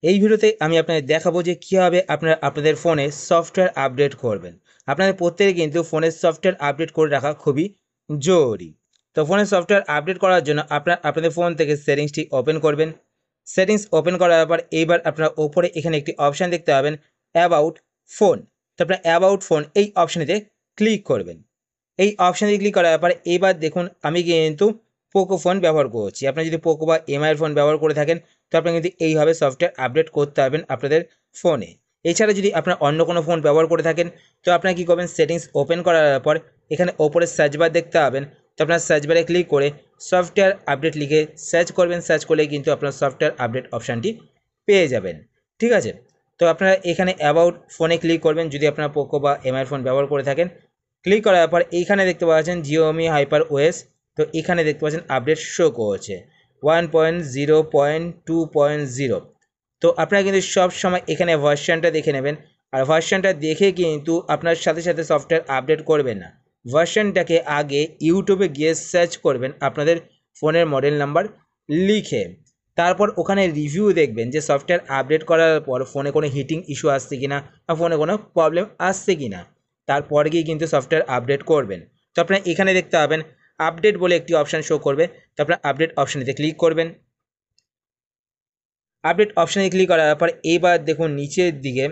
এই ভিডিওতে আমি আপনাদের দেখাবো যে কীভাবে আপনারা আপনাদের ফোনে সফটওয়্যার আপডেট করবেন। আপনাদের প্রত্যেকে কিন্তু ফোনের সফটওয়্যার আপডেট করে রাখা খুবই জরুরি। তো ফোনের সফটওয়্যার আপডেট করার জন্য আপনাদের ফোন থেকে সেটিংসটি ওপেন করবেন। সেটিংস ওপেন করার পর এইবার আপনারা ওপরে এখানে একটি অপশান দেখতে পাবেন, অ্যাবাউট ফোন। তো আপনারা অ্যাবাউট ফোন এই অপশানেতে ক্লিক করবেন। এই অপশানে ক্লিক করার ব্যাপারে এইবার দেখুন আমি কিন্তু পোকো ফোন ব্যবহার করছি। আপনারা যদি পোকো বা এমআইয়ের ফোন ব্যবহার করে থাকেন তো আপনারা কিন্তু এইভাবে সফটওয়্যার আপডেট করতে পারবেন আপনাদের ফোনে। এছাড়া যদি আপনারা অন্য কোনো ফোন ব্যবহার করে থাকেন তো আপনারা কী করবেন, সেটিংস ওপেন করার পর এখানে ওপরে সার্চ বার দেখতে পাবেন। তো আপনার সার্চ বারে ক্লিক করে সফটওয়্যার আপডেট লিখে সার্চ করবেন। সার্চ করলে কিন্তু আপনার সফটওয়্যার আপডেট অপশানটি পেয়ে যাবেন। ঠিক আছে, তো আপনারা এখানে অ্যাবাউট ফোনে ক্লিক করবেন যদি আপনারা পোকো বা এমআইয়ের ফোন ব্যবহার করে থাকেন। ক্লিক করার পর এইখানে দেখতে পাচ্ছেন জিওমি হাইপার ওএস। তো এখানে দেখতে পাচ্ছেন আপডেট শো করছে 1.0.2.0। তো আপনারা কিন্তু সব সময় এখানে ভার্সনটা দেখে নেবেন, আর ভার্সনটা দেখে কিন্তু আপনার সাথে সাথে সফটওয়্যার আপডেট করবেন না। ভার্সনটাকে আগে ইউটিউবে গিয়ে সার্চ করবেন আপনাদের ফোনের মডেল নাম্বার লিখে। তারপর ওখানে রিভিউ দেখবেন যে সফটওয়্যার আপডেট করার পর ফোনে কোনো হিটিং ইস্যু আসছে কিনা বা ফোনে কোনো প্রবলেম আসছে কিনা, তারপর গিয়ে কিন্তু সফটওয়্যার আপডেট করবেন। তো আপনারা এখানে দেখতে পাবেন আপডেট বলে একটি অপশান শো করবে। তো আপনারা আপডেট অপশানেতে ক্লিক করবেন। আপডেট অপশানে ক্লিক করার পর এইবার দেখুন নিচের দিকে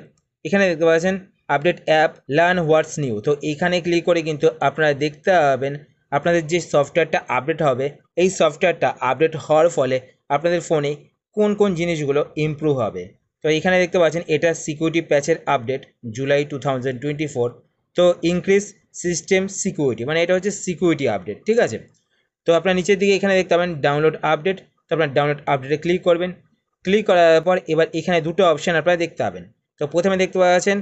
এখানে দেখতে পাচ্ছেন update app learn what's new. তো এইখানে ক্লিক করে কিন্তু আপনারা দেখতে পাবেন আপনাদের যে সফটওয়্যারটা আপডেট হবে এই সফটওয়্যারটা আপডেট হওয়ার ফলে আপনাদের ফোনে কোন কোন জিনিসগুলো ইমপ্রুভ হবে। তো এখানে দেখতে পাচ্ছেন এটা সিকিউরিটি প্যাচের আপডেট জুলাই 2024। তো ইনক্রিজ সিস্টেম সিকিউরিটি, মানে এটা হচ্ছে সিকিউরিটি আপডেট। ঠিক আছে, তো আপনার নিচের দিকে এখানে দেখতে পাবেন ডাউনলোড আপডেট। তো আপনার ডাউনলোড আপডেটে ক্লিক করবেন। ক্লিক করার পর এবার এখানে দুটো অপশান আপনারা দেখতে পাবেন। তো প্রথমে দেখতে পাচ্ছেন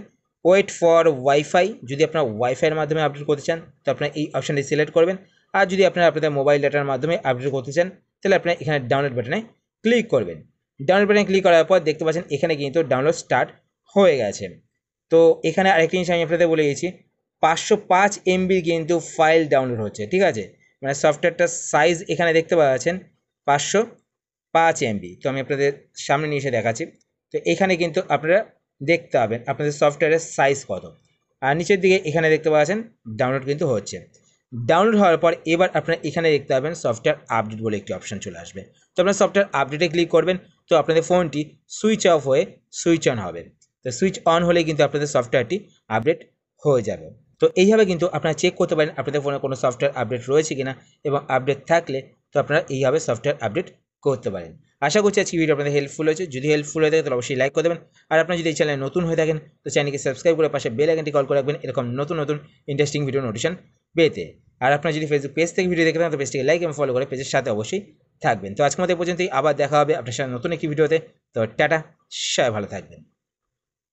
ওয়েট ফর ওয়াইফাই। যদি আপনারা ওয়াইফাইয়ের মাধ্যমে আপডেট করতে চান তো আপনারা এই অপশানটি সিলেক্ট করবেন। আর যদি আপনারা আপনাদের মোবাইল ডাটার মাধ্যমে আপডেট করতে চান তাহলে আপনারা এখানে ডাউনলোড বাটনে ক্লিক করবেন। ডাউনলোড বাটনে ক্লিক করার পর দেখতে পাচ্ছেন এখানে কিন্তু ডাউনলোড স্টার্ট হয়ে গেছে। তো এখানে আরেকটি জিনিস আমি আপনাদের বলে দিয়েছি, 505 এমবির কিন্তু ফাইল ডাউনলোড হচ্ছে। ঠিক আছে, মানে সফটওয়্যারটার সাইজ এখানে দেখতে পাচ্ছেন 505 এমবি। তো আমি আপনাদের সামনে নিয়ে এসে দেখাচ্ছি। তো এখানে কিন্তু আপনারা দেখতে পাবেন আপনাদের সফটওয়্যারের সাইজ কত। আর নিচের দিকে এখানে দেখতে পাচ্ছেন ডাউনলোড কিন্তু হচ্ছে। ডাউনলোড হওয়ার পর এবার আপনারা এখানে দেখতে পাবেন সফটওয়্যার আপডেট বলে একটি অপশান চলে আসবে। তো আপনারা সফটওয়্যার আপডেটে ক্লিক করবেন। তো আপনাদের ফোনটি সুইচ অফ হয়ে সুইচ অন হবে। তো সুইচ অন হলে কিন্তু আপনাদের সফটওয়্যারটি আপডেট হয়ে যাবে। তো এইভাবে কিন্তু আপনারা চেক করতে পারেন আপনাদের ফোনে কোনো সফটওয়্যার আপডেট রয়েছে কিনা, এবং আপডেট থাকলে তো আপনারা এইভাবে সফটওয়্যার আপডেট করতে পারেন। আশা করছি আজকে ভিডিও আপনাদের হেল্পফুল হয়েছে। যদি হেল্পফুল হয়ে থাকে তাহলে অবশ্যই লাইক করে দেবেন। আর আপনারা যদি এই চ্যানেলে নতুন হয়ে থাকেন তো চ্যানেলকে সাবস্ক্রাইব করে পাশে বেল আইকনটি কল করে রাখবেন এরকম নতুন নতুন ইন্টারেস্টিং ভিডিও নোটিফিকেশন পেতে। আর আপনারা যদি ফেসবুক পেজ থেকে ভিডিও দেখে থাকেন তো পেজটিকে লাইক এবং ফলো করে পেজের সাথে অবশ্যই থাকবেন। তো আজকের মতো এই পর্যন্তই, আবার দেখা হবে আপনার সাথে নতুন একটি ভিডিওতে। তো টাটা, সবাই ভালো থাকবেন।